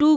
2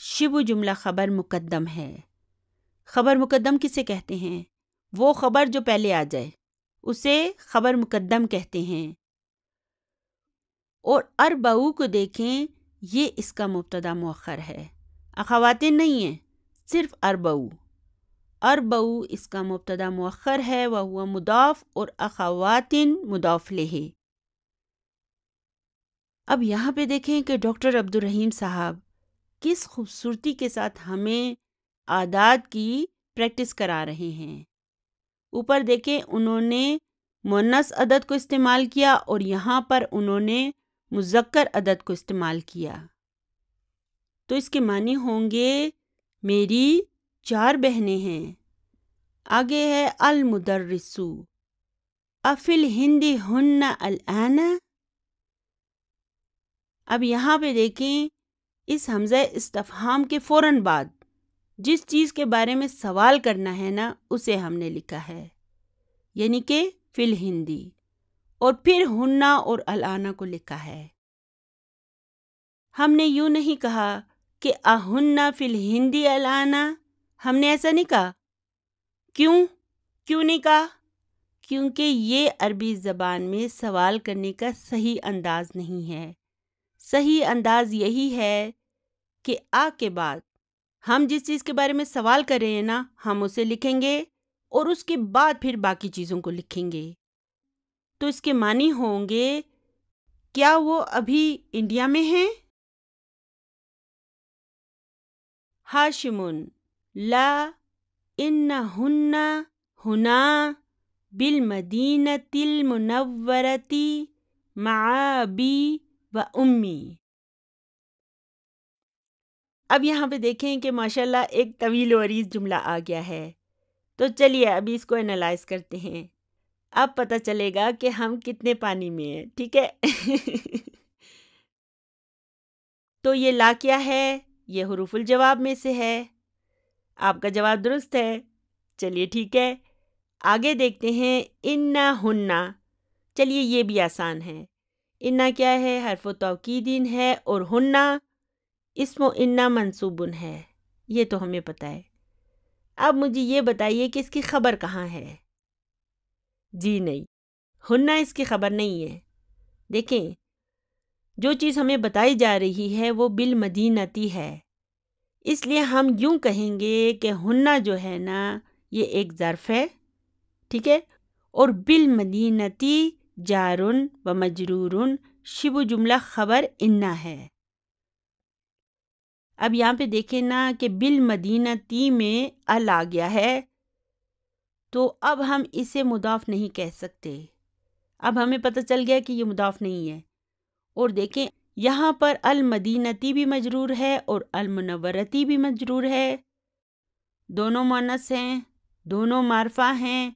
شبہ جملہ خبر مقدم ہے۔ خبر مقدم کسے کہتے ہیں؟ وہ خبر جو پہلے آ جائے اسے خبر مقدم کہتے ہیں۔ اور اربعو کو دیکھیں، یہ اس کا مبتدا مؤخر ہے، اخواتین نہیں ہیں، صرف اربعو۔ اربعو اس کا مبتدا مؤخر ہے، وہو مضاف، اور اخواتین مضاف الیہ۔ اب یہاں پہ دیکھیں کہ ڈاکٹر عبدالرحیم صاحب کس خوبصورتی کے ساتھ ہمیں اعداد کی پریکٹس کرا رہے ہیں۔ اوپر دیکھیں انہوں نے مؤنث عدد کو استعمال کیا اور یہاں پر انہوں نے مذکر عدد کو استعمال کیا۔ تو اس کے معنی ہوں گے میری 4 بہنیں ہیں۔ آگے ہے المدرسو افی الہندی ہن الآن۔ اب یہاں پہ دیکھیں اس حمزہ استفہام کے فوراً بعد جس چیز کے بارے میں سوال کرنا ہے نا اسے ہم نے لکھا ہے، یعنی کہ فی الہندی، اور پھر ہنہ اور الآن کو لکھا ہے۔ ہم نے یوں نہیں کہا کہ اہنہ فی الہندی الآن، ہم نے ایسا نہیں کہا۔ کیوں نہیں کہا؟ کیونکہ یہ عربی زبان میں سوال کرنے کا صحیح انداز نہیں ہے۔ صحیح انداز یہی ہے کہ آ کے بعد ہم جس چیز کے بارے میں سوال کر رہے ہیں نا ہم اسے لکھیں گے اور اس کے بعد پھر باقی چیزوں کو لکھیں گے۔ تو اس کے معنی ہوں گے کیا وہ ابھی انڈیا میں ہیں؟ ہاشمن لا انہن ہنا بالمدینۃ المنورۃ مع ابی و امی۔ اب یہاں پہ دیکھیں کہ ماشاءاللہ ایک طویل و عریض جملہ آ گیا ہے، تو چلیے ابھی اس کو انالائز کرتے ہیں۔ اب پتہ چلے گا کہ ہم کتنے پانی میں ہیں، ٹھیک ہے؟ تو یہ لا کیا ہے؟ یہ حروف الجواب میں سے ہے۔ آپ کا جواب درست ہے، چلیے ٹھیک ہے۔ آگے دیکھتے ہیں انا ہننا۔ چلیے یہ بھی آسان ہے۔ انا کیا ہے؟ حرف توکیدین ہے، اور ہننا اسم انا منصوبن ہے، یہ تو ہمیں پتہ ہے۔ اب مجھے یہ بتائیے کہ اس کی خبر کہاں ہے؟ جی نہیں، ہننا اس کی خبر نہیں ہے۔ دیکھیں جو چیز ہمیں بتائی جا رہی ہے وہ بالمدینتی ہے، اس لیے ہم یوں کہیں گے کہ ہننا جو ہے نا یہ ایک ظرف ہے، ٹھیک ہے، اور بالمدینتی جارن و مجرورن شبہ جملہ خبر انا ہے۔ اب یہاں پہ دیکھیں نا کہ بالمدینتی میں ال آ گیا ہے، تو اب ہم اسے مضاف نہیں کہہ سکتے۔ اب ہمیں پتہ چل گیا کہ یہ مضاف نہیں ہے۔ اور دیکھیں یہاں پر المدینتی بھی مجرور ہے اور المنورتی بھی مجرور ہے، دونوں مؤنث ہیں، دونوں معرفہ ہیں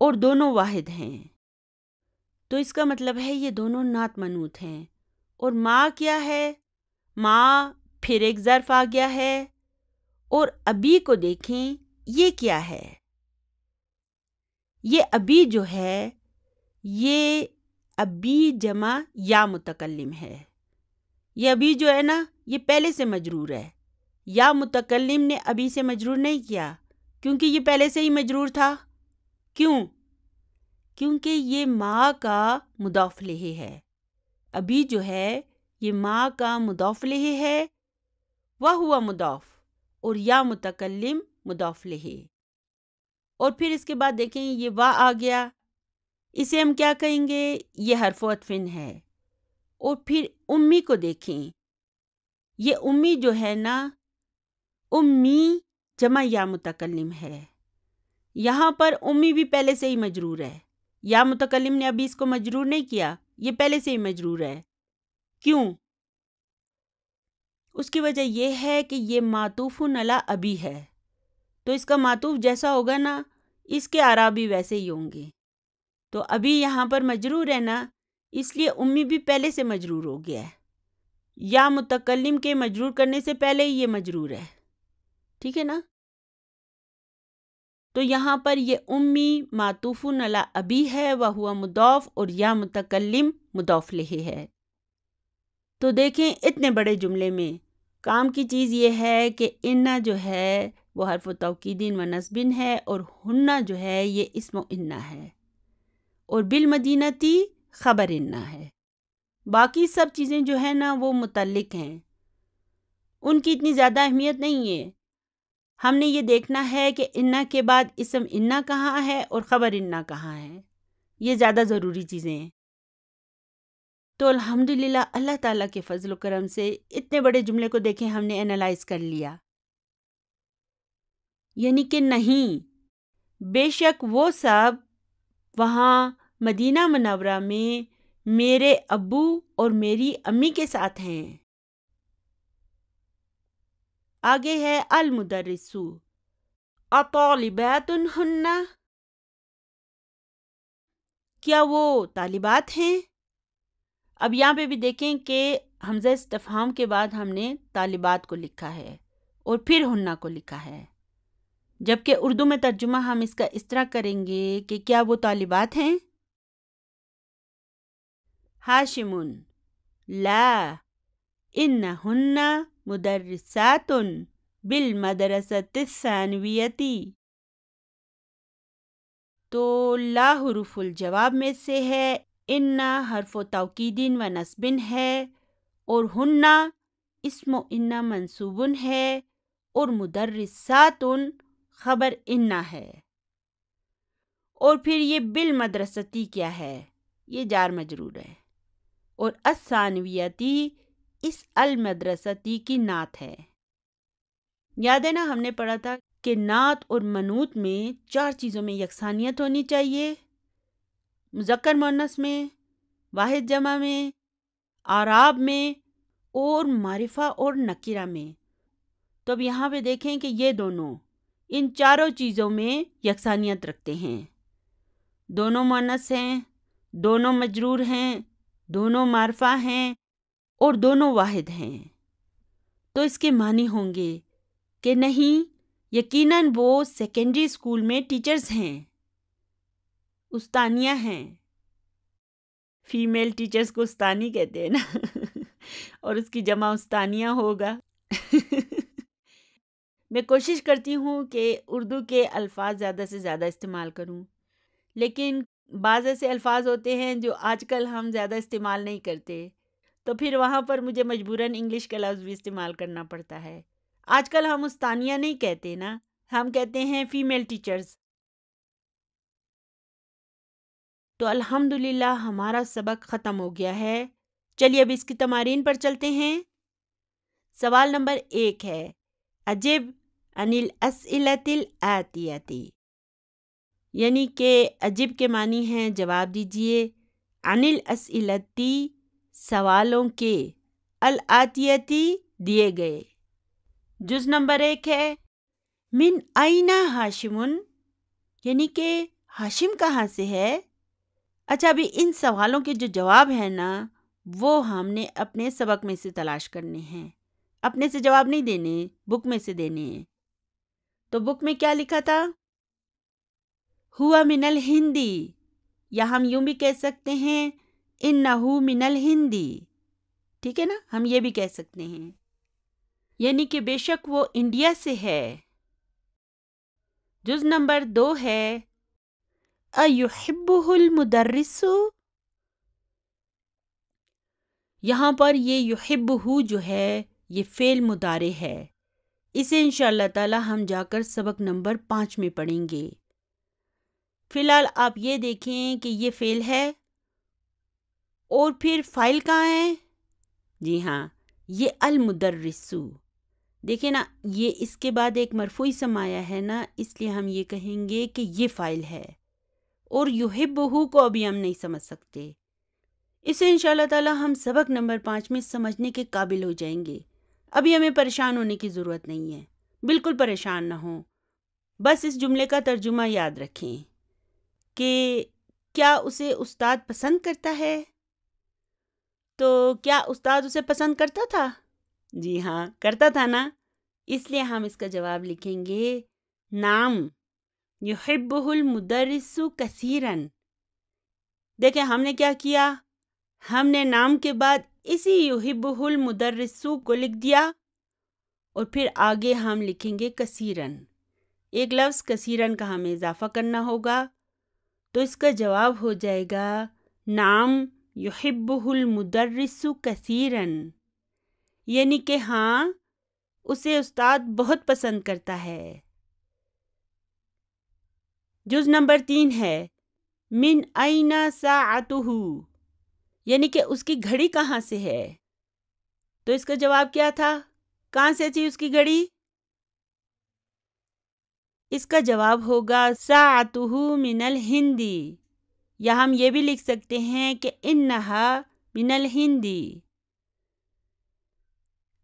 اور دونوں واحد ہیں، تو اس کا مطلب ہے یہ دونوں نعت منعوت ہیں۔ اور ما کیا ہے؟ ما پھر ایک ظرف آ گیا ہے، اور ابھی کو دیکھیں یہ کیا ہے؟ یہ ابھی جو ہے یہ ابھی جمع یا متکلم ہے۔ یہ ابھی جو ہے نا یہ پہلے سے مجرور ہے، یا متکلم نے ابھی سے مجرور نہیں کیا کیونکہ یہ پہلے سے ہی مجرور تھا۔ کیوں؟ کیونکہ یہ ما کا مضاف الیہ ہے۔ ابھی جو ہے یہ ما کا مضاف الیہ ہے، وہو مضاف، اور یا متکلم مضاف الیہ۔ اور پھر اس کے بعد دیکھیں یہ وا آ گیا، اسے ہم کیا کہیں گے؟ یہ حرف عطفن ہے۔ اور پھر امی کو دیکھیں، یہ امی جو ہے نا امی جمع یا متکلم ہے، یہاں پر امی بھی پہلے سے ہی مجرور ہے، یا متکلم نے ابھی اس کو مجرور نہیں کیا، یہ پہلے سے ہی مجرور ہے۔ کیوں؟ اس کی وجہ یہ ہے کہ یہ معطوف علی ابھی ہے، تو اس کا معطوف جیسا ہوگا نا اس کے اعراب بھی ویسے ہی ہوں گے۔ تو ابھی یہاں پر مجرور ہے نا، اس لیے امی بھی پہلے سے مجرور ہو گیا ہے، یا متکلم کے مجرور کرنے سے پہلے ہی یہ مجرور ہے، ٹھیک ہے نا؟ تو یہاں پر یہ امی معطوف علی ابھی ہے، وہو مضاف، اور یا متکلم مضاف الیہ ہے۔ تو دیکھیں اتنے بڑے جملے میں کام کی چیز یہ ہے کہ انا جو ہے وہ حرف توکیدین و نصبن ہے، اور ہننا جو ہے یہ اسم انا ہے، اور بالمدینتی خبر انا ہے۔ باقی سب چیزیں جو ہیں نا وہ متعلق ہیں، ان کی اتنی زیادہ اہمیت نہیں ہے۔ ہم نے یہ دیکھنا ہے کہ انا کے بعد اسم انا کہاں ہے اور خبر انا کہاں ہے، یہ زیادہ ضروری چیزیں ہیں۔ تو الحمدللہ اللہ تعالیٰ کے فضل و کرم سے اتنے بڑے جملے کو دیکھیں ہم نے انالائز کر لیا، یعنی کہ نہیں، بے شک وہ سب وہاں مدینہ منورہ میں میرے ابو اور میری امی کے ساتھ ہیں۔ آگے ہے المدرسو اطالبات ہن، کیا وہ طالبات ہیں؟ اب یہاں پہ بھی دیکھیں کہ حمزہ استفہام کے بعد ہم نے طالبات کو لکھا ہے اور پھر ہننا کو لکھا ہے، جبکہ اردو میں ترجمہ ہم اس کا اس طرح کریں گے کہ کیا وہ طالبات ہیں؟ ہاشمن لا انہن مدرسات بالمدرسۃ الثانویتی، تو لا حروف الجواب میں سے ہے، انا حرف توکیدین و نصبن ہے، اور ہننا اسم انا منصوبن ہے، اور مدرسات خبر انا ہے، اور پھر یہ بالمدرستی کیا ہے؟ یہ جار مجرور ہے، اور الثانویتی اس المدرستی کی نعت ہے۔ یاد ہے نا ہم نے پڑھا تھا کہ نعت اور منوط میں 4 چیزوں میں یکسانیت ہونی چاہیے، مذکر مؤنث میں، واحد جمع میں، اعراب میں، اور معرفہ اور نکرہ میں۔ تو اب یہاں پہ دیکھیں کہ یہ دونوں ان چاروں چیزوں میں یکسانیت رکھتے ہیں، دونوں مؤنث ہیں، دونوں مجرور ہیں، دونوں معرفہ ہیں، اور دونوں واحد ہیں۔ تو اس کے معنی ہوں گے کہ نہیں، یقیناً وہ سیکنڈری اسکول میں ٹیچرز ہیں، استانیہ ہیں۔ فیمیل ٹیچرز کو استانی کہتے ہیں نا اور اس کی جمع استانیہ ہوگا۔ میں کوشش کرتی ہوں کہ اردو کے الفاظ زیادہ سے زیادہ استعمال کروں، لیکن بعض ایسے الفاظ ہوتے ہیں جو آج کل ہم زیادہ استعمال نہیں کرتے، تو پھر وہاں پر مجھے مجبوراً انگلش کا لفظ بھی استعمال کرنا پڑتا ہے۔ آج کل ہم استانیہ نہیں کہتے نا، ہم کہتے ہیں فیمیل ٹیچرز۔ تو الحمدللہ ہمارا سبق ختم ہو گیا ہے۔ چلیے اب اس کی تمارین پر چلتے ہیں۔ سوال نمبر 1 ہے اجب عن الاسئلۃ الآتیۃ، یعنی کہ اجب کے معنی ہیں جواب دیجئے، عن الاسئلۃ سوالوں کے، الآتیۃ دیے گئے۔ جز نمبر 1 ہے من این ہاشمن، یعنی کہ ہاشم کہاں سے ہے؟ اچھا ابھی ان سوالوں کے جو جواب ہیں نا وہ ہم نے اپنے سبق میں سے تلاش کرنے ہیں، اپنے سے جواب نہیں دینے، بک میں سے دینے ہیں۔ تو بک میں کیا لکھا تھا؟ ہوا من الہندی، یا ہم یوں بھی کہہ سکتے ہیں انہو من الہندی، ٹھیک ہے نا، ہم یہ بھی کہہ سکتے ہیں، یعنی کہ بے شک وہ انڈیا سے ہے۔ جز نمبر 2 ہے ایحبہ المدرس، یہاں پر یہ یحبہ جو ہے یہ فعل مضارع ہے، اسے انشاءاللہ تعالی ہم جا کر سبق نمبر 5 میں پڑھیں گے۔ فی الحال آپ یہ دیکھیں کہ یہ فعل ہے، اور پھر فاعل کہاں ہے؟ جی ہاں، یہ المدرسو، دیکھیں نا یہ اس کے بعد ایک مرفوع اسم آیا ہے نا، اس لیے ہم یہ کہیں گے کہ یہ فاعل ہے، اور یحبہ کو ابھی ہم نہیں سمجھ سکتے، اسے انشاءاللہ تعالی ہم سبق نمبر 5 میں سمجھنے کے قابل ہو جائیں گے۔ ابھی ہمیں پریشان ہونے کی ضرورت نہیں ہے، بالکل پریشان نہ ہوں، بس اس جملے کا ترجمہ یاد رکھیں کہ کیا اسے استاد پسند کرتا ہے؟ تو کیا استاد اسے پسند کرتا تھا؟ جی ہاں کرتا تھا نا، اس لیے ہم اس کا جواب لکھیں گے نعم یحبہ المدرس کثیراً۔ دیکھیں ہم نے کیا کیا، ہم نے نام کے بعد اسی یحبہ المدرس کو لکھ دیا، اور پھر آگے ہم لکھیں گے کثیرن. ایک لفظ کثیرن کا ہمیں اضافہ کرنا ہوگا، تو اس کا جواب ہو جائے گا نعم یحبہ المدرس کثیرن، یعنی کہ ہاں اسے استاد بہت پسند کرتا ہے. جز نمبر 3 ہے من این ساعتہ، یعنی کہ اس کی گھڑی کہاں سے ہے. تو اس کا جواب کیا تھا؟ کہاں سے تھی اس کی گھڑی؟ اس کا جواب ہوگا ساعتہ من الہندی، یا ہم یہ بھی لکھ سکتے ہیں کہ انہا من الہندی.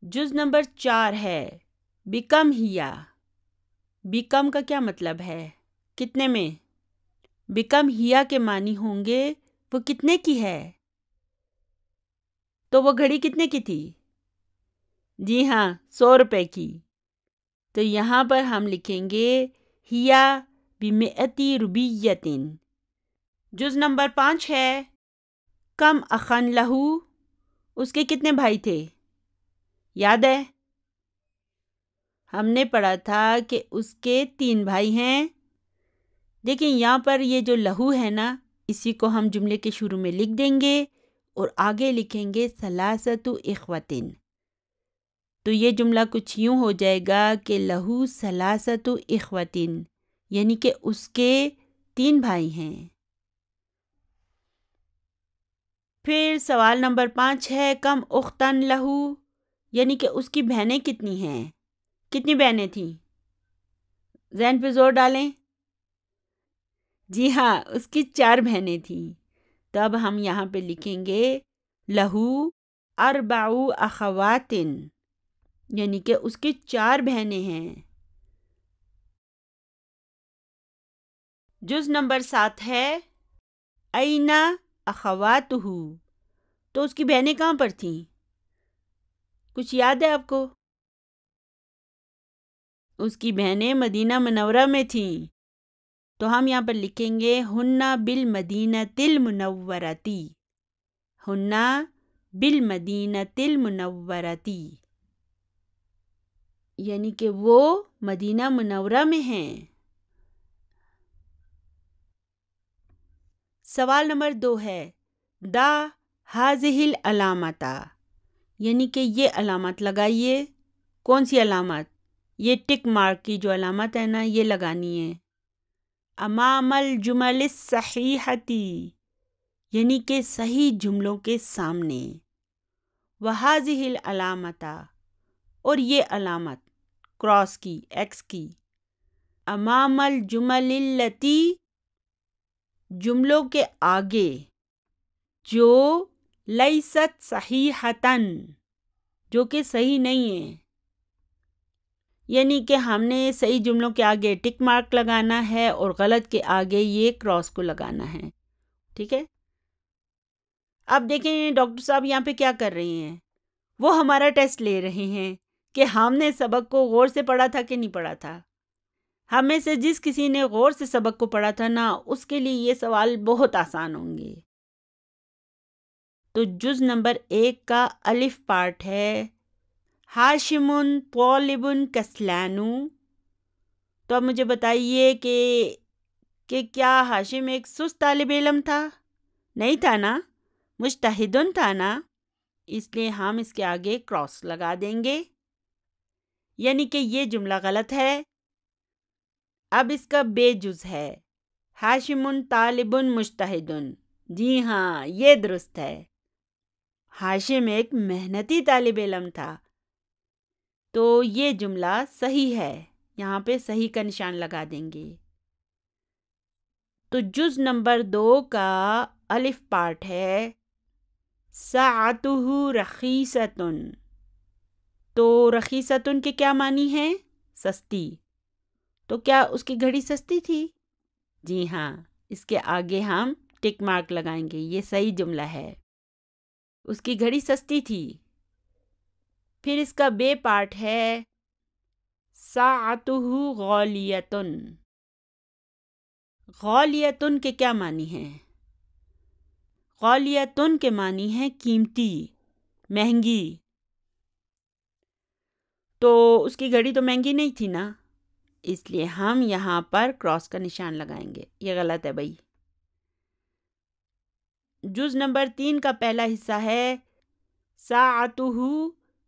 جز نمبر 4 ہے بکم ہیا. بکم کا کیا مطلب ہے؟ کتنے میں؟ بکم ہیا کے معنی ہوں گے وہ کتنے کی ہے. تو وہ گھڑی کتنے کی تھی؟ جی ہاں، 100 روپے کی. تو یہاں پر ہم لکھیں گے ہیا بمئتی روبیتن. جز نمبر 5 ہے کم اخن لہو، اس کے کتنے بھائی تھے؟ یاد ہے؟ ہم نے پڑھا تھا کہ اس کے 3 بھائی ہیں. دیکھیں یہاں پر یہ جو لہو ہے نا، اسی کو ہم جملے کے شروع میں لکھ دیں گے اور آگے لکھیں گے ثلاثۃ اخوتن. تو یہ جملہ کچھ یوں ہو جائے گا کہ لہو ثلاثۃ اخوتن، یعنی کہ اس کے 3 بھائی ہیں. پھر سوال نمبر 5 ہے کم اختن لہو، یعنی کہ اس کی بہنیں کتنی ہیں؟ کتنی بہنیں تھیں؟ ذہن پہ زور ڈالیں. جی ہاں، اس کی 4 بہنیں تھیں. تو اب ہم یہاں پہ لکھیں گے لہو 4 اخواتن، یعنی کہ اس کی 4 بہنیں ہیں. جز نمبر 7 ہے این اخواتہ، تو اس کی بہنیں کہاں پر تھیں؟ کچھ یاد ہے آپ کو؟ اس کی بہنیں مدینہ منورہ میں تھیں. تو ہم یہاں پر لکھیں گے ہنہ بالمدینۃ المنورۃ، ہنہ بالمدینۃ المنورۃ، یعنی کہ وہ مدینہ منورہ میں ہیں. سوال نمبر 2 ہے دا ہذہ العلامۃ، یعنی کہ یہ علامت لگائیے. کون سی علامت؟ یہ ٹک مارک کی جو علامت ہے نا، یہ لگانی ہے امام الجمل الصحیحۃ، یعنی کہ صحیح جملوں کے سامنے. وہذہ العلامۃ، اور یہ علامت کراس کی، ایکس کی، امام الجمل التی، جملوں کے آگے جو لیست صحیحتن، جو کہ صحیح نہیں ہے. یعنی کہ ہم نے صحیح جملوں کے آگے ٹک مارک لگانا ہے اور غلط کے آگے یہ کراس کو لگانا ہے. ٹھیک ہے؟ اب دیکھیں ڈاکٹر صاحب یہاں پہ کیا کر رہے ہیں. وہ ہمارا ٹیسٹ لے رہے ہیں کہ ہم نے سبق کو غور سے پڑھا تھا کہ نہیں پڑھا تھا. ہم میں سے جس کسی نے غور سے سبق کو پڑھا تھا نا، اس کے لیے یہ سوال بہت آسان ہوں گے. تو جز نمبر 1 کا الف پارٹ ہے ہاشم طالب کسلان. تو اب مجھے بتائیے کہ کیا ہاشم ایک سست طالب علم تھا؟ نہیں تھا نا، مجتہدن تھا نا. اس لیے ہم اس کے آگے کراس لگا دیں گے، یعنی کہ یہ جملہ غلط ہے. اب اس کا بے جز ہے ہاشم طالب مجتہد. جی ہاں، یہ درست ہے. ہاشم ایک محنتی طالب علم تھا. تو یہ جملہ صحیح ہے، یہاں پہ صحیح کا نشان لگا دیں گے. تو جز نمبر 2 کا الف پارٹ ہے ساعتہ رخیصۃ. تو رخیصۃ کے کیا معنی ہیں؟ سستی. تو کیا اس کی گھڑی سستی تھی؟ جی ہاں، اس کے آگے ہم ٹک مارک لگائیں گے، یہ صحیح جملہ ہے. اس کی گھڑی سستی تھی. پھر اس کا بے پارٹ ہے ساعتہ غالیۃ. غالیۃ کے کیا معنی ہیں؟ غالیۃ کے معنی ہیں قیمتی، مہنگی. تو اس کی گھڑی تو مہنگی نہیں تھی نا، اس لیے ہم یہاں پر کراس کا نشان لگائیں گے. یہ غلط ہے بھائی. جز نمبر 3 کا پہلا حصہ ہے ساعتہ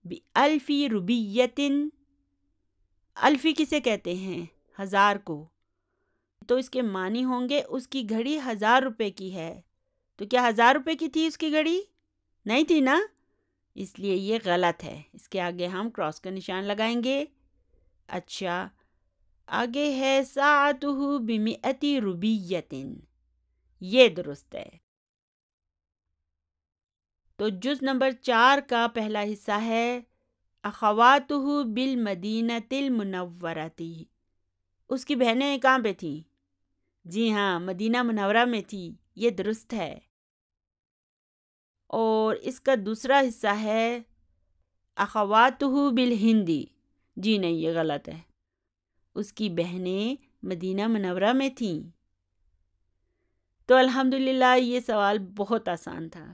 بألف روبیۃ. الفی کسے کہتے ہیں؟ 1000 کو. تو اس کے معنی ہوں گے اس کی گھڑی 1000 روپے کی ہے. تو کیا 1000 روپے کی تھی اس کی گھڑی؟ نہیں تھی نا، اس لیے یہ غلط ہے. اس کے آگے ہم کراس کا نشان لگائیں گے. اچھا، آگے ہے ساعتہ بمئۃ روبیۃ. یہ درست ہے. تو جز نمبر 4 کا پہلا حصہ ہے اخواتہ بالمدینۃ المنورۃ. اس کی بہنیں کہاں پہ تھیں؟ جی ہاں، مدینہ منورہ میں تھی. یہ درست ہے. اور اس کا دوسرا حصہ ہے اخواتہ بالہند. جی نہیں، یہ غلط ہے. اس کی بہنیں مدینہ منورہ میں تھیں. تو الحمدللہ یہ سوال بہت آسان تھا.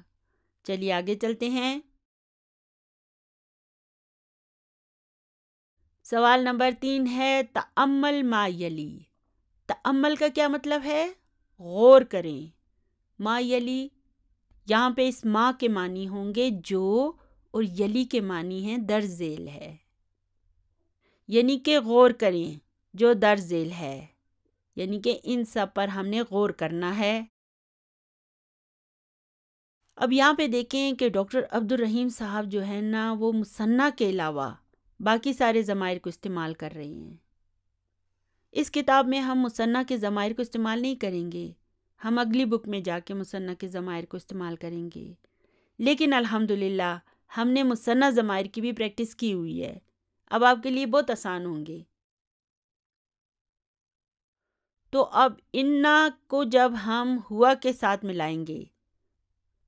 چلیے آگے چلتے ہیں. سوال نمبر 3 ہے تأمل ما یلی. تأمل کا کیا مطلب ہے؟ غور کریں. ما یلی، یہاں پہ اس ما کے معنی ہوں گے جو، اور یلی کے معنی ہیں در ذیل ہے. یعنی کہ غور کریں جو در ذیل ہے، یعنی کہ ان سب پر ہم نے غور کرنا ہے. اب یہاں پہ دیکھیں کہ ڈاکٹر عبدالرحیم صاحب جو ہے نا، وہ مثنیٰ کے علاوہ باقی سارے ضمائر کو استعمال کر رہے ہیں. اس کتاب میں ہم مثنیٰ کے ضمائر کو استعمال نہیں کریں گے. ہم اگلی بک میں جا کے مثنیٰ کے ضمائر کو استعمال کریں گے. لیکن الحمدللہ ہم نے مثنیٰ ضمائر کی بھی پریکٹس کی ہوئی ہے. اب آپ کے لیے بہت آسان ہوں گے. تو اب انا کو جب ہم ہوا کے ساتھ ملائیں گے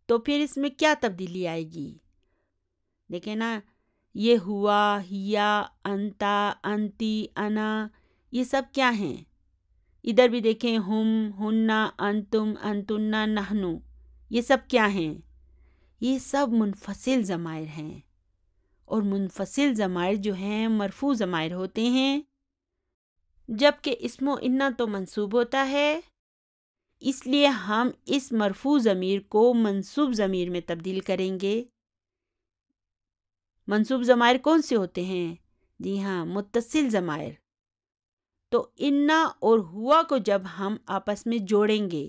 تو پھر اس میں کیا تبدیلی آئے گی؟ دیکھیں نا، یہ ہوا، ہیا، انتا، انتی، انا، یہ سب کیا ہیں؟ ادھر بھی دیکھیں، ہم، ہننا، انتم، انتنا، نحنو، یہ سب کیا ہیں؟ یہ سب منفصل ضمائر ہیں. اور منفصل ضمائر جو ہیں مرفوع ضمائر ہوتے ہیں، جبکہ اسم و انا تو منصوب ہوتا ہے. اس لیے ہم اس مرفوع ضمیر کو منصوب ضمیر میں تبدیل کریں گے. منصوب ضمائر کون سے ہوتے ہیں؟ جی ہاں، متصل ضمائر. تو انا اور ہوا کو جب ہم آپس میں جوڑیں گے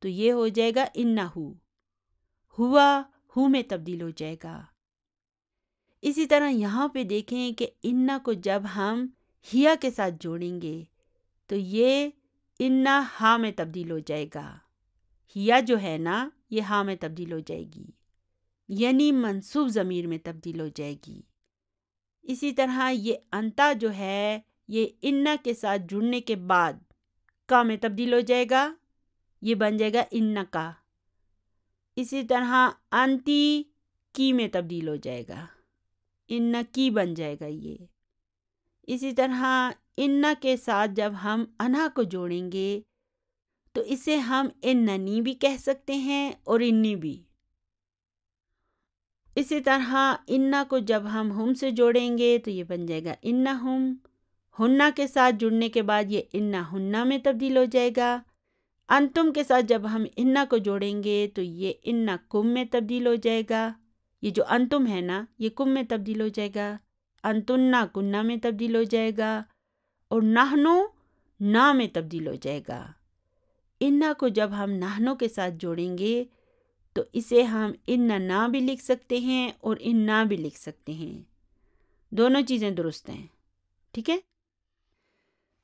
تو یہ ہو جائے گا انہو. ہوا ہو میں تبدیل ہو جائے گا. اسی طرح یہاں پہ دیکھیں کہ انا کو جب ہم ہیا کے ساتھ جوڑیں گے تو یہ انا ہا میں تبدیل ہو جائے گا. ہیا جو ہے نا، یہ ہا میں تبدیل ہو جائے گی، یعنی منصوب ضمیر میں تبدیل ہو جائے گی. اسی طرح یہ انتا جو ہے، یہ انا کے ساتھ جڑنے کے بعد کا میں تبدیل ہو جائے گا، یہ بن جائے گا انا کا. اسی طرح انتی کی میں تبدیل ہو جائے گا، انا کی بن جائے گا یہ. اسی طرح انا کے ساتھ جب ہم انا کو جوڑیں گے تو اسے ہم اننی بھی کہہ سکتے ہیں اور انی بھی. اسی طرح انا کو جب ہم سے جوڑیں گے تو یہ بن جائے گا انہم. ہننا کے ساتھ جڑنے کے بعد یہ انا ہننا میں تبدیل ہو جائے گا. انتم کے ساتھ جب ہم انا کو جوڑیں گے تو یہ انا کم میں تبدیل ہو جائے گا. یہ جو انتم ہے نا، یہ کم میں تبدیل ہو جائے گا. انتنا کننا میں تبدیل ہو جائے گا. اور نحنو نا میں تبدیل ہو جائے گا. انا کو جب ہم نحنو کے ساتھ جوڑیں گے تو اسے ہم اننا بھی لکھ سکتے ہیں اور انا بھی لکھ سکتے ہیں. دونوں چیزیں درست ہیں. ٹھیک ہے؟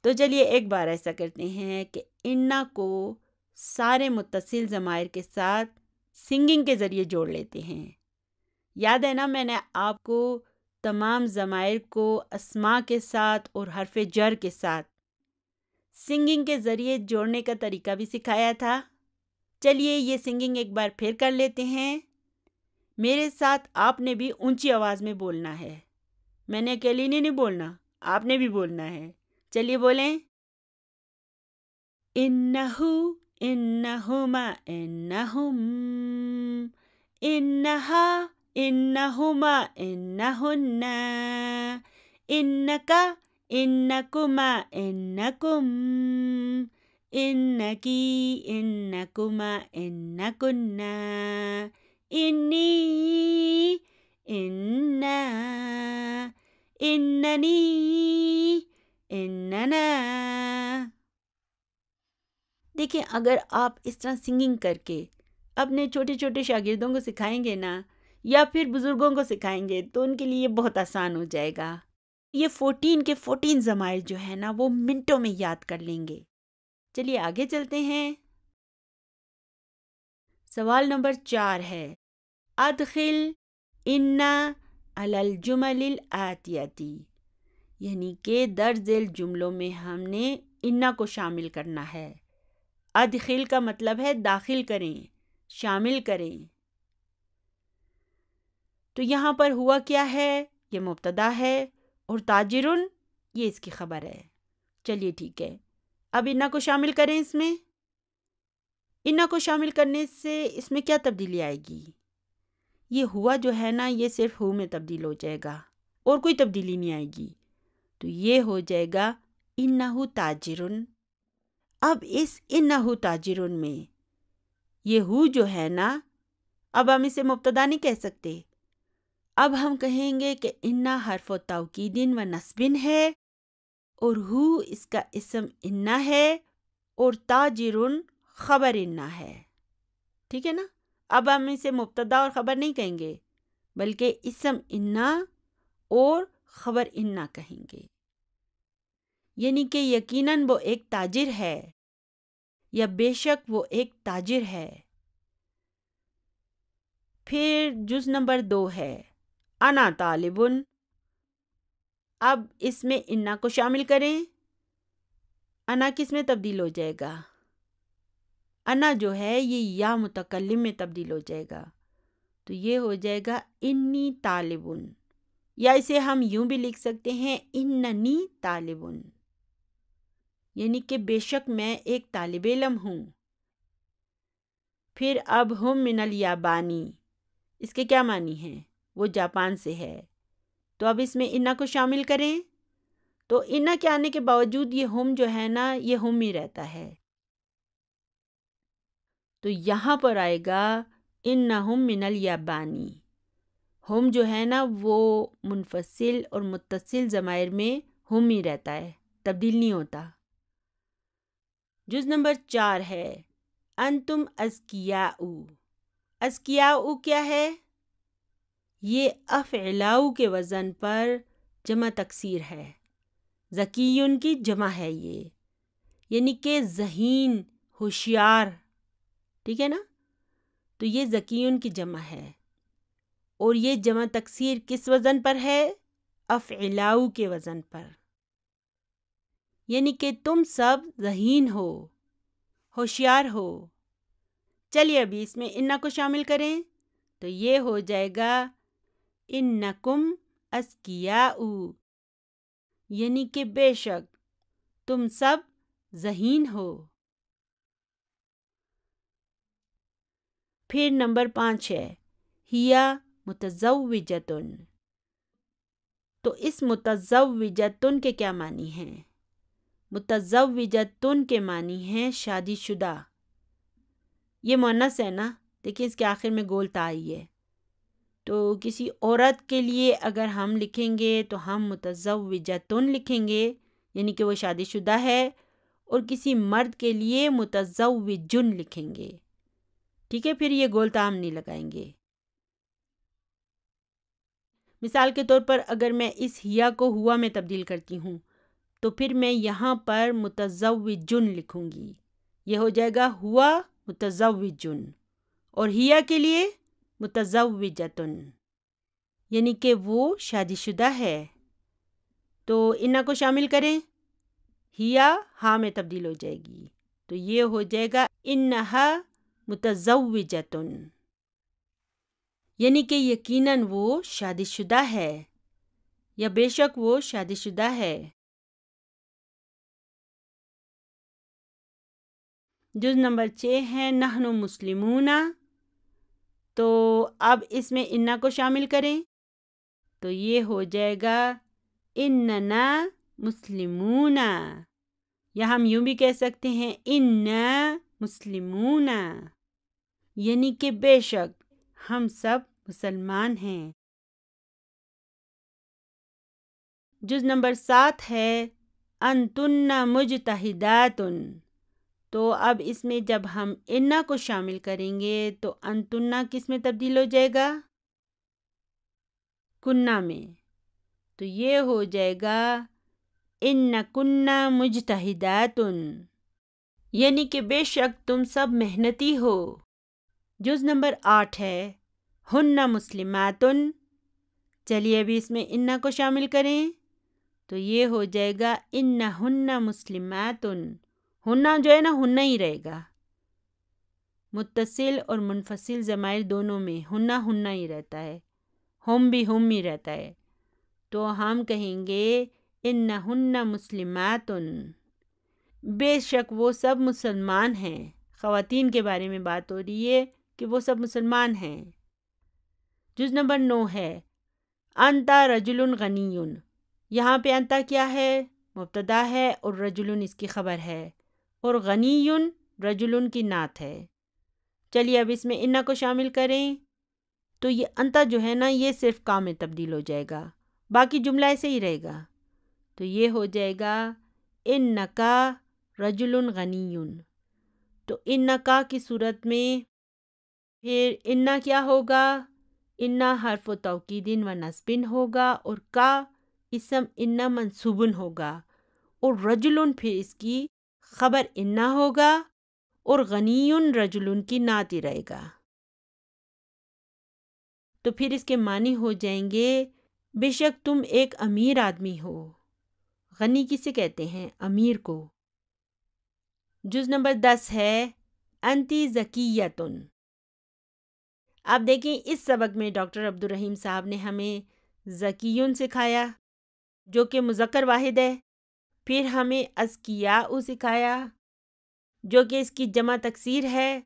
تو چلیے ایک بار ایسا کرتے ہیں کہ انا کو سارے متصل ضمائر کے ساتھ سنگنگ کے ذریعے جوڑ لیتے ہیں. یاد ہے نا، میں نے آپ کو تمام ضمائر کو اسماء کے ساتھ اور حرف جر کے ساتھ سنگنگ کے ذریعے جوڑنے کا طریقہ بھی سکھایا تھا. چلیے یہ سنگنگ ایک بار پھر کر لیتے ہیں. میرے ساتھ آپ نے بھی اونچی آواز میں بولنا ہے. میں نے اکیلی نہیں بولنا، آپ نے بھی بولنا ہے. چلیے بولیں. انہو، انہما، انہم، انہا، انہما، انہن، انکا، انکما، انکم، انکی، انکما، انکننا، انی، اننا، اننی، اننا۔ دیکھیں اگر آپ اس طرح سنگنگ کر کے اپنے چھوٹے چھوٹے شاگردوں کو سکھائیں گے نا، یا پھر بزرگوں کو سکھائیں گے، تو ان کے لیے بہت آسان ہو جائے گا۔ یہ 14 کے 14 ضمائر جو ہے نا وہ منٹوں میں یاد کر لیں گے۔ چلیے آگے چلتے ہیں۔ سوال نمبر 4 ہے، ادخل انا علی الجمل الآتیتی، یعنی کہ درج ذیل جملوں میں ہم نے انا کو شامل کرنا ہے۔ ادخل کا مطلب ہے داخل کریں، شامل کریں۔ تو یہاں پر ہوا کیا ہے؟ یہ مبتدا ہے اور تاجرن یہ اس کی خبر ہے۔ چلیے ٹھیک ہے، اب انا کو شامل کریں اس میں۔ انا کو شامل کرنے سے اس میں کیا تبدیلی آئے گی؟ یہ ہوا جو ہے نا یہ صرف ہو میں تبدیل ہو جائے گا اور کوئی تبدیلی نہیں آئے گی، تو یہ ہو جائے گا انہو تاجرن۔ اب اس انہو تاجرن میں یہ ہو جو ہے نا، اب ہم اسے مبتدا نہیں کہہ سکتے، اب ہم کہیں گے کہ انا حرف و توکید و نصب ہے اور ہو اس کا اسم انا ہے اور تاجرن خبر انا ہے۔ ٹھیک ہے نا؟ اب ہم اسے مبتدا اور خبر نہیں کہیں گے بلکہ اسم انا اور خبر انا کہیں گے، یعنی کہ یقیناً وہ ایک تاجر ہے یا بے شک وہ ایک تاجر ہے۔ پھر جز نمبر 2 ہے انا طالبن۔ اب اس میں انا کو شامل کریں، انا کس میں تبدیل ہو جائے گا؟ انا جو ہے یہ یا متکلم میں تبدیل ہو جائے گا، تو یہ ہو جائے گا انی طالبن، یا اسے ہم یوں بھی لکھ سکتے ہیں اننی طالبن، یعنی کہ بے شک میں ایک طالب علم ہوں۔ پھر اب ہم من الیابانی، اس کے کیا معنی ہیں؟ وہ جاپان سے ہے، تو اب اس میں انا کو شامل کریں، تو انا کے آنے کے باوجود یہ ہم جو ہے نا یہ ہم ہی رہتا ہے، تو یہاں پر آئے گا انہم من الیابانی۔ ہم جو ہے نا وہ منفصل اور متصل ضمائر میں ہم ہی رہتا ہے، تبدیل نہیں ہوتا۔ جز نمبر 4 ہے انتم اذکیاء۔ اذکیاء کیا ہے؟ یہ افعلاء کے وزن پر جمع تکسیر ہے، ذکیون کی جمع ہے یہ، یعنی کہ ذہین، ہوشیار۔ ٹھیک ہے نا؟ تو یہ ذکیون کی جمع ہے اور یہ جمع تکسیر کس وزن پر ہے؟ افعلاء کے وزن پر، یعنی کہ تم سب ذہین ہو، ہوشیار ہو۔ چلیے ابھی اس میں انا کو شامل کریں، تو یہ ہو جائے گا انکم اذکیاء، یعنی کہ بے شک تم سب ذہین ہو۔ پھر نمبر 5 ہے ہیا متزوجتن۔ تو اس متزوجتن کے کیا معنی ہیں؟ متزوجتن کے معنی ہیں شادی شدہ۔ یہ مؤنث ہے نا، دیکھیں اس کے آخر میں گول تا آئی ہے، تو کسی عورت کے لیے اگر ہم لکھیں گے تو ہم متزوجتن لکھیں گے، یعنی کہ وہ شادی شدہ ہے، اور کسی مرد کے لیے متزوجن لکھیں گے۔ ٹھیک ہے، پھر یہ گول تا ہم نہیں لگائیں گے۔ مثال کے طور پر اگر میں اس ہیا کو ہوا میں تبدیل کرتی ہوں تو پھر میں یہاں پر متزوجن لکھوں گی، یہ ہو جائے گا ہوا متزوجن، اور ہیا کے لیے متزوجتن، یعنی کہ وہ شادی شدہ ہے۔ تو انا کو شامل کریں، ہیا ہا میں تبدیل ہو جائے گی، تو یہ ہو جائے گا انہا متزوجتن، یعنی کہ یقیناً وہ شادی شدہ ہے یا بے شک وہ شادی شدہ ہے۔ جز نمبر 6 ہے نحن مسلمون۔ تو اب اس میں انا کو شامل کریں، تو یہ ہو جائے گا اننا مسلمون، یا ہم یوں بھی کہہ سکتے ہیں انا مسلمون، یعنی کہ بے شک ہم سب مسلمان ہیں۔ جز نمبر 7 ہے انتن مجتہدات، تو اب اس میں جب ہم انا کو شامل کریں گے تو انتن کس میں تبدیل ہو جائے گا؟ کننا میں، تو یہ ہو جائے گا ان کننا مجتہدات، یعنی کہ بے شک تم سب محنتی ہو۔ جز نمبر 8 ہے ہن مسلمات، چلیے ابھی اس میں انا کو شامل کریں تو یہ ہو جائے گا ان ہن مسلمات، ہننا جو ہے نا ہننا ہی رہے گا، متصل اور منفصل ضمائر دونوں میں ہننا ہننا ہی رہتا ہے، ہم بھی ہم ہی رہتا ہے، تو ہم کہیں گے ان ہن مسلمات، بے شک وہ سب مسلمان ہیں۔ خواتین کے بارے میں بات ہو رہی ہے کہ وہ سب مسلمان ہیں۔ جز نمبر 9 ہے انتا رجل غنی، یہاں پہ انتا کیا ہے؟ مبتدا ہے اور رجل اس کی خبر ہے، اور غنی رجل کی نعت ہے۔ چلیے اب اس میں انا کو شامل کریں تو یہ انتا جو ہے نا یہ صرف کا میں تبدیل ہو جائے گا، باقی جملہ ایسے ہی رہے گا، تو یہ ہو جائے گا انکا رجل غنی، تو انکا کی صورت میں پھر انا کیا ہوگا؟ انا حرف و توکید و نصب ہوگا، اور کا اسم انا منصوب ہوگا، اور رجل پھر اس کی خبر انا ہوگا، اور غنی رجل کی نعت ہی رہے گا، تو پھر اس کے معنی ہو جائیں گے بے شک تم ایک امیر آدمی ہو۔ غنی کسے کہتے ہیں؟ امیر کو۔ جز نمبر 10 ہے انتی ذکیۃ، آپ دیکھیں اس سبق میں ڈاکٹر عبدالرحیم صاحب نے ہمیں ذکیٌ سکھایا جو کہ مذکر واحد ہے، پھر ہمیں اذکیاء سکھایا جو کہ اس کی جمع تکسیر ہے،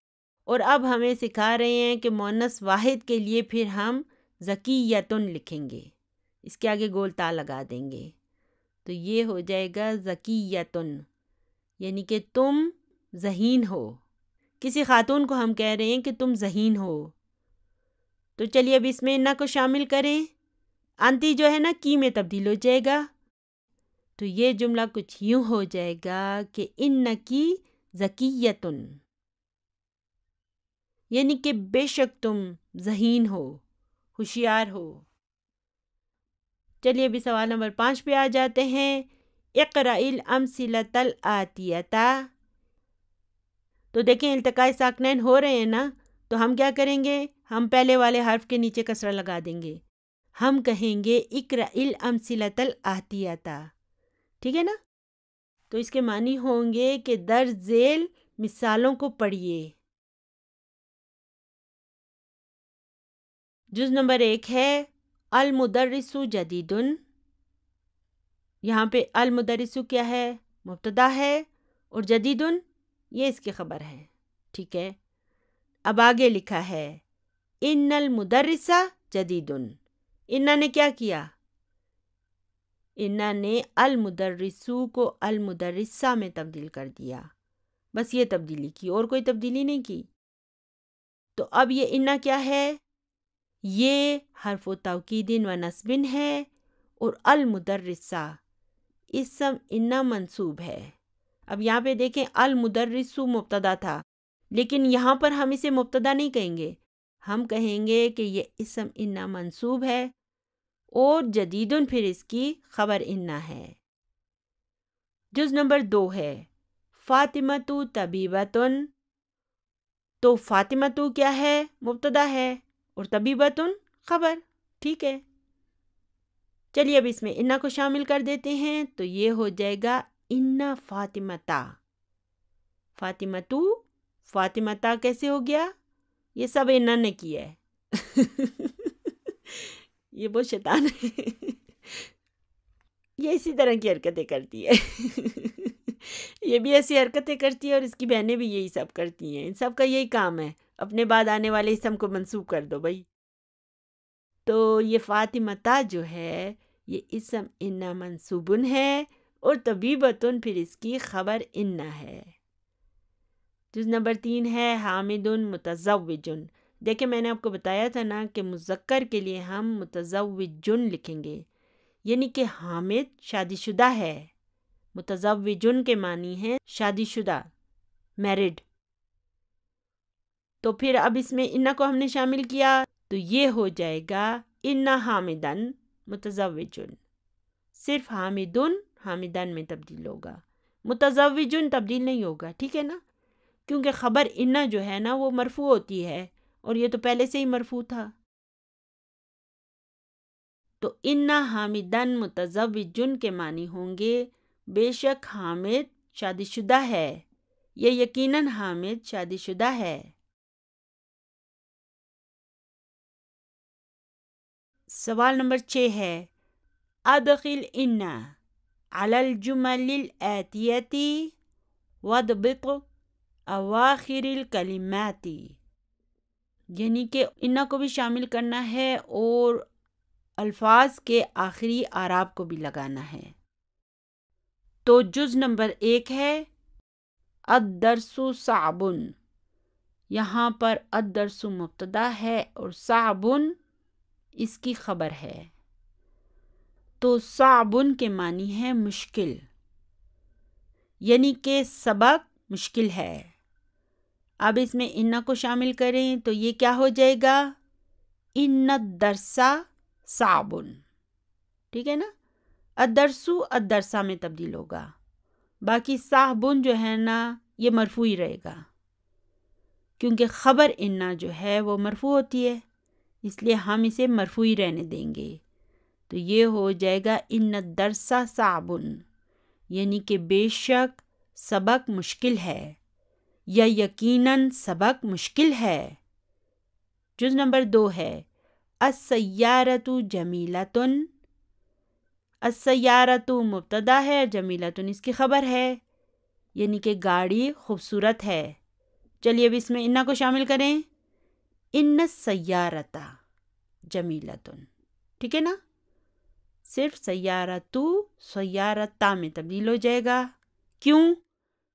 اور اب ہمیں سکھا رہے ہیں کہ مؤنث واحد کے لیے پھر ہم ذکیۃ لکھیں گے، اس کے آگے گول تا لگا دیں گے، تو یہ ہو جائے گا ذکیۃ، یعنی کہ تم ذہین ہو۔ کسی خاتون کو ہم کہہ رہے ہیں کہ تم ذہین ہو، تو چلیے اب اس میں انا کو شامل کریں، انتی جو ہے نا کی میں تبدیل ہو جائے گا، تو یہ جملہ کچھ یوں ہو جائے گا کہ انکی ذکیۃ، یعنی کہ بے شک تم ذہین ہو، ہوشیار ہو۔ چلیے ابھی سوال نمبر 5 پہ آ جاتے ہیں، اقرأ الامثلۃ الآتیۃ، تو دیکھیں التقاء ساکنین ہو رہے ہیں نا، تو ہم کیا کریں گے؟ ہم پہلے والے حرف کے نیچے کسرہ لگا دیں گے، ہم کہیں گے اقرأ الامثلۃ الآتیۃ، ٹھیک ہے نا؟ تو اس کے معنی ہوں گے کہ درج ذیل مثالوں کو پڑھیے۔ جز نمبر 1 ہے المدرس جدید، یہاں پہ المدرس کیا ہے؟ مبتدا ہے، اور جدید یہ اس کی خبر ہے، ٹھیک ہے؟ اب آگے لکھا ہے ان المدرس جدید، انہا نے کیا کیا؟ انہا نے المدرسو کو المدرسہ میں تبدیل کر دیا، بس یہ تبدیلی کی، اور کوئی تبدیلی نہیں کی۔ تو اب یہ انہا کیا ہے؟ یہ حرف و توکید و نصب ہے، اور المدرسہ اسم انہا منصوب ہے۔ اب یہاں پہ دیکھیں المدرسو مبتدا تھا، لیکن یہاں پر ہم اسے مبتدا نہیں کہیں گے، ہم کہیں گے کہ یہ اسم انہا منصوب ہے، اور جدیدن پھر اس کی خبر انہا ہے۔ جز نمبر 2 ہے فاطمۃ طبیبۃ، تو فاطمۃ کیا ہے؟ مبتدا ہے، اور طبیبۃ خبر، ٹھیک ہے؟ چلیے اب اس میں انہا کو شامل کر دیتے ہیں، تو یہ ہو جائے گا انہا فاطمۃ، فاطمۃ، فاطمۃ کیسے ہو گیا؟ یہ سب انہا نے کیا ہے یہ بہت شیطان ہے یہ اسی طرح کی حرکتیں کرتی ہے یہ بھی ایسی حرکتیں کرتی ہے، اور اس کی بہنیں بھی یہی سب کرتی ہیں، ان سب کا یہی کام ہے، اپنے بعد آنے والے اسم کو منسوب کر دو بھائی۔ تو یہ فاطمۃ جو ہے یہ اسم انا منصوبن ہے اور طبیبتن پھر اس کی خبر انا ہے۔ جز نمبر 3 ہے حامد متزوجن۔ دیکھیں میں نے آپ کو بتایا تھا نا کہ مذکر کے لیے ہم متزوجن لکھیں گے، یعنی کہ حامد شادی شدہ ہے۔ متزوجن کے معنی ہے شادی شدہ، میرڈ۔ تو پھر اب اس میں انا کو ہم نے شامل کیا تو یہ ہو جائے گا انا حامدن متزوجن۔ صرف حامدن میں تبدیل ہوگا، متزوجن تبدیل نہیں ہوگا، ٹھیک ہے نا، کیونکہ خبر انا جو ہے نا وہ مرفوع ہوتی ہے اور یہ تو پہلے سے ہی مرفوع تھا۔ تو انا حامدن متزوجن کے معنی ہوں گے بے شک حامد شادی شدہ ہے یا یقیناً حامد شادی شدہ ہے۔ سوال نمبر 6 ہے ادخل انا علی الجمل الآتیتی وضبط اواخر الکلمات، یعنی کہ انا کو بھی شامل کرنا ہے اور الفاظ کے آخری اعراب کو بھی لگانا ہے۔ تو جز نمبر 1 ہے الدرس صعب، یہاں پر الدرس مبتدا ہے اور صعب اس کی خبر ہے۔ تو صعب کے معنی ہے مشکل، یعنی کہ سبق مشکل ہے۔ اب اس میں انا کو شامل کریں تو یہ کیا ہو جائے گا ان الدرس صعب، ٹھیک ہے نا، الدرسو الدرسہ میں تبدیل ہوگا، باقی صعبن جو ہے نا یہ مرفوع ہی رہے گا کیونکہ خبر انا جو ہے وہ مرفوع ہوتی ہے، اس لیے ہم اسے مرفوع ہی رہنے دیں گے۔ تو یہ ہو جائے گا ان الدرس صعب، یعنی کہ بے شک سبق مشکل ہے یا یقیناً سبق مشکل ہے۔ جز نمبر 2 ہے السیارۃ جمیلۃ، السیارۃ مبتدا ہے، جمیلۃ اس کی خبر ہے، یعنی کہ گاڑی خوبصورت ہے۔ چلیے اب اس میں انا کو شامل کریں، ان السیارۃ جمیلۃ، ٹھیک ہے نا، صرف سیارۃ سیارتہ میں تبدیل ہو جائے گا۔ کیوں؟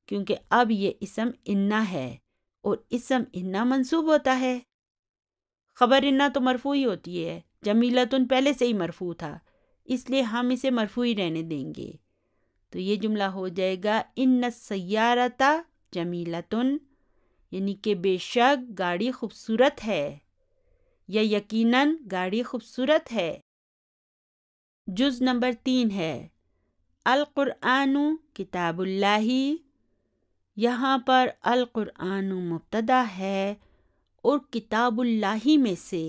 کیونکہ اب یہ اسم انا ہے اور اسم انا منصوب ہوتا ہے، خبر انا تو مرفوع ہی ہوتی ہے، جمیلۃ پہلے سے ہی مرفوع تھا، اس لیے ہم اسے مرفوع ہی رہنے دیں گے۔ تو یہ جملہ ہو جائے گا ان السیارۃ جمیلۃ، یعنی کہ بے شک گاڑی خوبصورت ہے یا یقیناً گاڑی خوبصورت ہے۔ جز نمبر 3 ہے القرآن کتاب اللہ، یہاں پر القرآن مبتدا ہے اور کتاب اللہ میں سے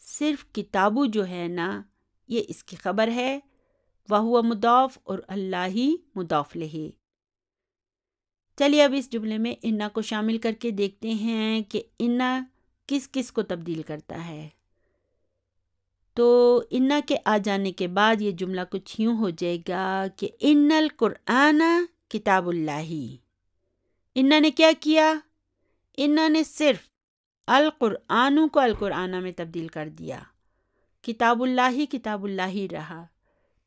صرف کتابو جو ہے نا یہ اس کی خبر ہے، وہو مضاف اور اللہ مضاف لہ۔ چلیے اب اس جملے میں انا کو شامل کر کے دیکھتے ہیں کہ انا کس کس کو تبدیل کرتا ہے۔ تو انا کے آ جانے کے بعد یہ جملہ کچھ یوں ہو جائے گا کہ ان القرآن کتاب اللہ، انا نے کیا کیا، انا نے صرف القرآن کو القرآن میں تبدیل کر دیا، کتاب اللہ ہی رہا۔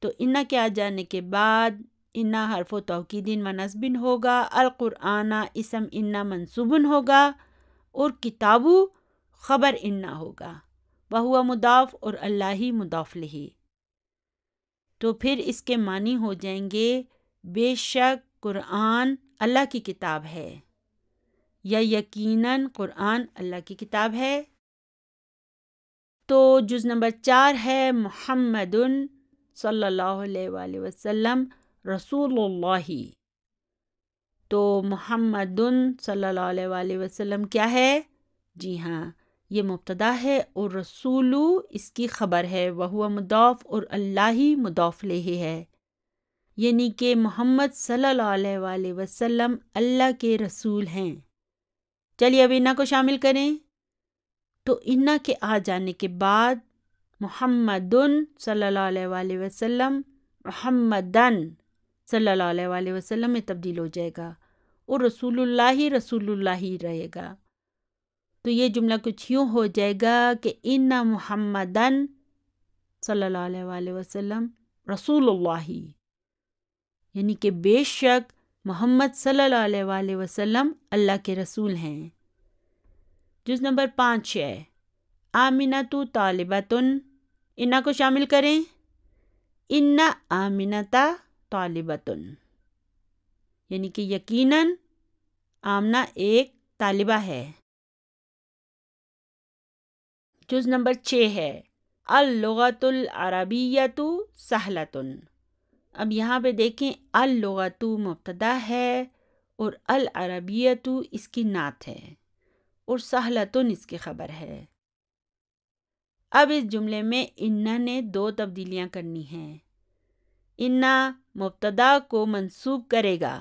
تو انا کے آ جانے کے بعد انا حرف و توکید و نصب ہوگا، القرآن اسم انا منصوب ہوگا اور کتابو خبر انا ہوگا، وہو مضاف اور اللہ مضاف لہ۔ تو پھر اس کے معنی ہو جائیں گے بے شک قرآن اللہ کی کتاب ہے یا یقیناً قرآن اللہ کی کتاب ہے۔ تو جز نمبر 4 ہے محمد صلی اللہ علیہ وآلہ وسلم رسول اللہ۔ تو محمد صلی اللہ علیہ وآلہ وسلم کیا ہے؟ جی ہاں یہ مبتدا ہے اور رسول اس کی خبر ہے، وہو مضاف اور اللہ مضاف لہ ہے، یعنی کہ محمد صلی اللہ علیہ وآلہ وسلم اللہ کے رسول ہیں۔ چلیے اب انا کو شامل کریں تو انا کے آ جانے کے بعد محمد صلی اللہ علیہ وآلہ وسلم محمدن صلی اللہ علیہ وآلہ وسلم میں تبدیل ہو جائے گا اور رسول اللہ ہی رہے گا۔ تو یہ جملہ کچھ یوں ہو جائے گا کہ ان محمدن صلی اللہ علیہ وآلہ وسلم رسول اللہ، یعنی کہ بے شک محمد صلی اللہ علیہ وآلہ وسلم اللہ کے رسول ہیں۔ جز نمبر 5 ہے آمنۃ طالبۃن، انا کو شامل کریں، ان آمنۃ طالبۃن، یعنی کہ یقیناً آمنہ ایک طالبہ ہے۔ جز نمبر 6 ہے اللغۃ العربیۃ سہلۃ۔ اب یہاں پہ دیکھیں اللغۃ مبتدا ہے اور العربیۃ اس کی نعت ہے اور سہلۃ اس کی خبر ہے۔ اب اس جملے میں انا نے 2 تبدیلیاں کرنی ہیں۔ انا مبتدا کو منصوب کرے گا،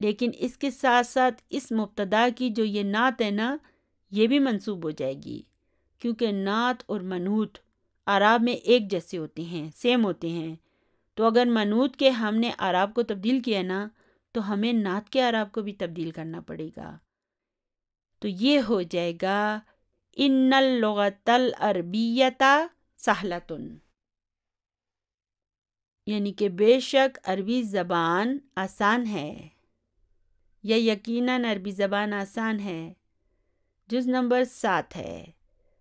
لیکن اس کے ساتھ ساتھ اس مبتدا کی جو یہ نعت ہے نا، یہ بھی منصوب ہو جائے گی، کیونکہ نعت اور منعوت اعراب میں ایک جیسے ہوتے ہیں، سیم ہوتے ہیں۔ تو اگر منعوت کے ہم نے اعراب کو تبدیل کیا نا، تو ہمیں نعت کے اعراب کو بھی تبدیل کرنا پڑے گا۔ تو یہ ہو جائے گا ان اللغۃ العربیۃ سہلۃ، یعنی کہ بے شک عربی زبان آسان ہے، یا یقیناً عربی زبان آسان ہے۔ جز نمبر 7 ہے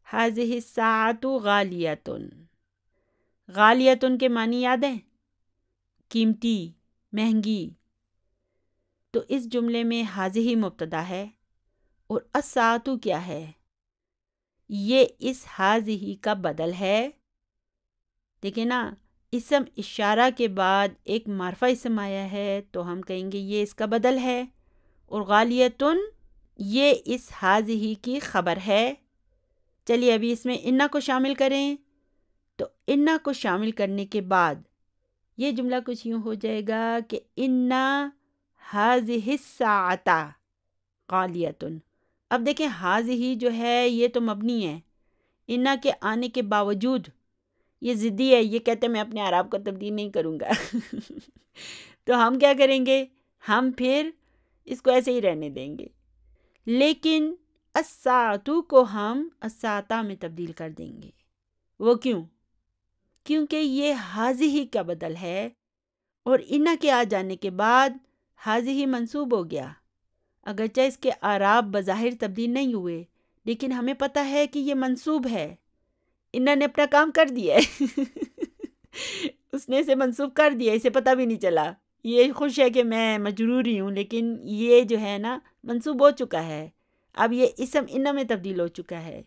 ہذہ الساعۃ غالیۃ۔ غالیۃ کے معنی یاد ہیں؟ قیمتی، مہنگی۔ تو اس جملے میں ہذہ مبتدا ہے اور الساعۃ کیا ہے؟ یہ اس ہذہ کا بدل ہے۔ دیکھیں نا، اسم اشارہ کے بعد ایک معرفہ اسم آیا ہے تو ہم کہیں گے یہ اس کا بدل ہے، اور غالیتن یہ اس ہذہ کی خبر ہے۔ چلیے ابھی اس میں انا کو شامل کریں، تو انا کو شامل کرنے کے بعد یہ جملہ کچھ یوں ہو جائے گا کہ انا ہذہ الساعۃ غالیتن۔ اب دیکھیں ہذہ جو ہے یہ تو مبنی ہے، انا کے آنے کے باوجود یہ ضدی ہے، یہ کہتے ہیں میں اپنے اعراب کو تبدیل نہیں کروں گا۔ تو ہم کیا کریں گے؟ ہم پھر اس کو ایسے ہی رہنے دیں گے، لیکن الساعۃ کو ہم الساعۃ میں تبدیل کر دیں گے۔ وہ کیوں؟ کیونکہ یہ ہذہ کا بدل ہے، اور انا کے آ جانے کے بعد ہذہ منصوب ہو گیا۔ اگرچہ اس کے اعراب بظاہر تبدیل نہیں ہوئے، لیکن ہمیں پتہ ہے کہ یہ منصوب ہے۔ انا نے اپنا کام کر دیا ہے، اس نے اسے منصوب کر دیا، اسے پتہ بھی نہیں چلا۔ یہ خوش ہے کہ میں مجرور ہی ہوں، لیکن یہ جو ہے نا منصوب ہو چکا ہے، اب یہ اسم انا میں تبدیل ہو چکا ہے۔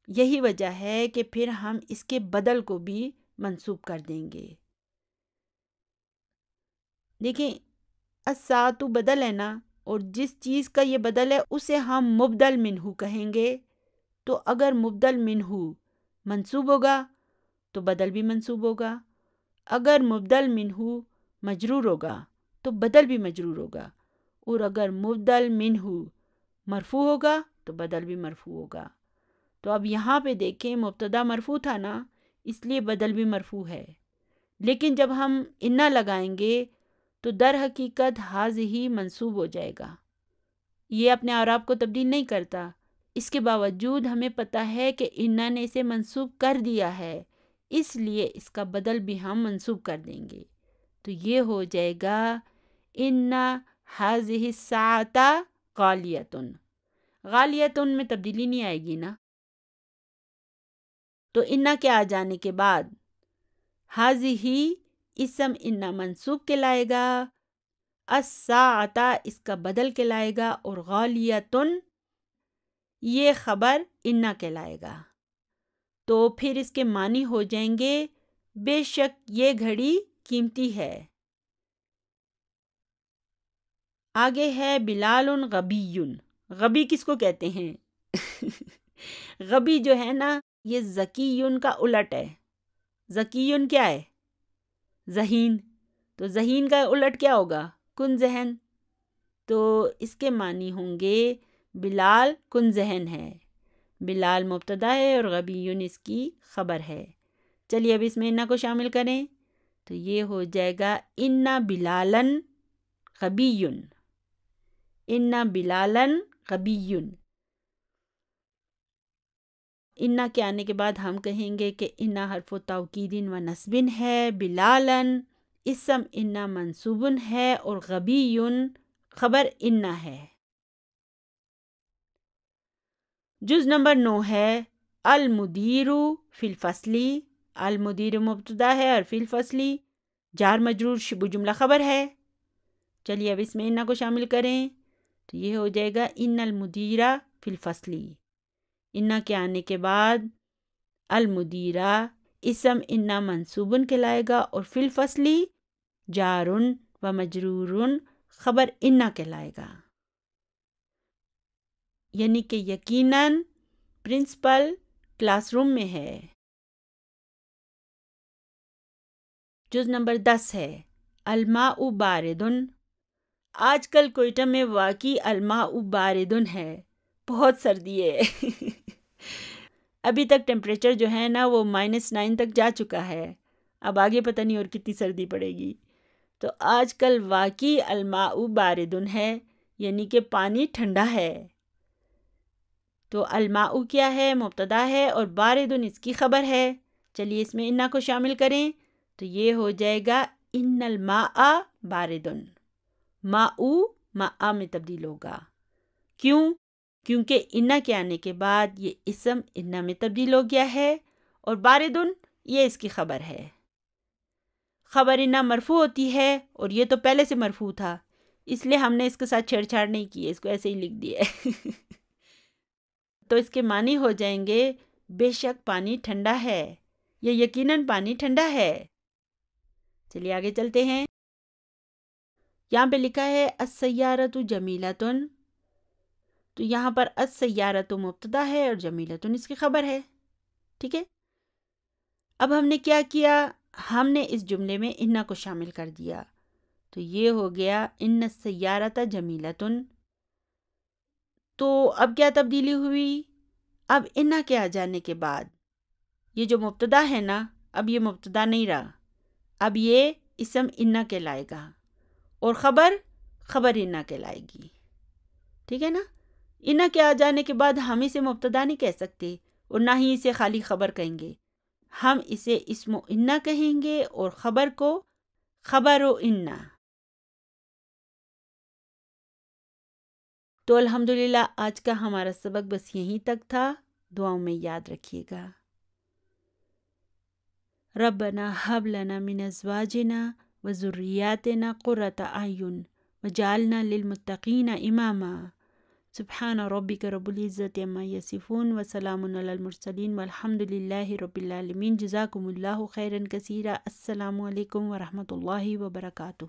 یہی وجہ ہے کہ پھر ہم اس کے بدل کو بھی منصوب کر دیں گے۔ دیکھیں الساعۃ بدل ہے نا، اور جس چیز کا یہ بدل ہے اسے ہم مبدل منہ کہیں گے۔ تو اگر مبدل منہ منصوب ہوگا تو بدل بھی منصوب ہوگا، اگر مبدل منہ مجرور ہوگا تو بدل بھی مجرور ہوگا، اور اگر مبدل منہ مرفوع ہوگا تو بدل بھی مرفوع ہوگا۔ تو اب یہاں پہ دیکھیں مبتدا مرفوع تھا نا، اس لیے بدل بھی مرفوع ہے، لیکن جب ہم انا لگائیں گے تو در حقیقت ہذہ منصوب ہو جائے گا۔ یہ اپنے اعراب کو تبدیل نہیں کرتا، اس کے باوجود ہمیں پتہ ہے کہ انا نے اسے منصوب کر دیا ہے، اس لیے اس کا بدل بھی ہم منصوب کر دیں گے۔ تو یہ ہو جائے گا ان ہذہ الساعۃ غالیۃ۔ غالیۃ میں تبدیلی نہیں آئے گی نا، تو انا کے آ جانے کے بعد ہذہ اسم انا منصوب کہلائے گا، الساعۃ اس کا بدل کہلائے گا، اور غالیۃ یہ خبر انا کہلائے گا۔ تو پھر اس کے معنی ہو جائیں گے بے شک یہ گھڑی قیمتی ہے۔ آگے ہے بلال غبی۔ غبی کس کو کہتے ہیں؟ غبی جو ہے نا، یہ ذکی کا الٹ ہے۔ ذکی کیا ہے؟ ذہین۔ تو ذہین کا الٹ کیا ہوگا؟ کن ذہن۔ تو اس کے معنی ہوں گے بلال کن ذہن ہے۔ بلال مبتدا ہے اور غبی اس کی خبر ہے۔ چلیے اب اس میں انا کو شامل کریں، تو یہ ہو جائے گا ان بلالن غبی۔ ان بلالن غبی۔ انا کے آنے کے بعد ہم کہیں گے کہ انا حرف توکید و نصب ہے، بلالن اسم انا منصوب ہے، اور غبی خبر انا ہے۔ جز نمبر 9 ہے المدیر فی الفصلی۔ المدیر مبتدا ہے اور فی الفصلی جار مجرور شبہ جملہ خبر ہے۔ چلیے اب اس میں انا کو شامل کریں تو یہ ہو جائے گا ان المدیرہ فی الفصلی۔ انا کے آنے کے بعد المدیرہ اسم انا منصوبن کہلائے گا اور فی الفصلی جارن و مجرورن خبر انا کہلائے گا، یعنی کہ یقیناً پرنسپل کلاس روم میں ہے۔ جز نمبر 10 ہے الماء باردن۔ آج کل کوئٹہ میں واقعی الماء باردن ہے، بہت سردی ہے۔ ابھی تک ٹیمپریچر جو ہے نا وہ -9 تک جا چکا ہے، اب آگے پتہ نہیں اور کتنی سردی پڑے گی۔ تو آج کل واقعی الماء باردن ہے، یعنی کہ پانی ٹھنڈا ہے۔ تو الماء کیا ہے؟ مبتدا ہے اور باردن اس کی خبر ہے۔ چلیے اس میں انا کو شامل کریں تو یہ ہو جائے گا ان الماء باردن۔ ماء میں تبدیل ہوگا، کیوں؟ کیونکہ انا کے آنے کے بعد یہ اسم انا میں تبدیل ہو گیا ہے اور باردن یہ اس کی خبر ہے۔ خبر انا مرفوع ہوتی ہے اور یہ تو پہلے سے مرفوع تھا، اس لیے ہم نے اس کے ساتھ چھیڑ چھاڑ نہیں کی ہے، اس کو ایسے ہی لکھ دیا ہے۔ تو اس کے معنی ہو جائیں گے بے شک پانی ٹھنڈا ہے، یا یقیناً پانی ٹھنڈا ہے۔ چلیے آگے چلتے ہیں۔ یہاں پہ لکھا ہے السیارۃ جمیلۃ، تو یہاں پر السیارۃ مبتدا ہے اور جمیلۃ اس کی خبر ہے، ٹھیک ہے۔ اب ہم نے کیا کیا؟ ہم نے اس جملے میں انا کو شامل کر دیا، تو یہ ہو گیا ان السیارۃ جمیلۃ۔ تو اب کیا تبدیلی ہوئی؟ اب انا کے آ جانے کے بعد یہ جو مبتدا ہے نا، اب یہ مبتدا نہیں رہا، اب یہ اسم انا کہلائے گا اور خبر انا کہلائے گی، ٹھیک ہے نا۔ انا کے آ جانے کے بعد ہم اسے مبتدا نہیں کہہ سکتے اور نہ ہی اسے خالی خبر کہیں گے، ہم اسے اسم انا کہیں گے اور خبر کو خبر انا۔ تو الحمدللہ آج کا ہمارا سبق بس یہیں تک تھا، دعاؤں میں یاد رکھیے گا۔ ربنا ہب لنا من ازواجنا وذریاتنا قرۃ اعین وجعلنا للمتقین اماما۔ سبحان ربک رب العزت عما یصفون وسلام علی المرسلین والحمد للہ رب العالمین۔ جزاکم اللہ خیرا کثیرا۔ السلام علیکم ورحمۃ اللہ وبرکاتہ۔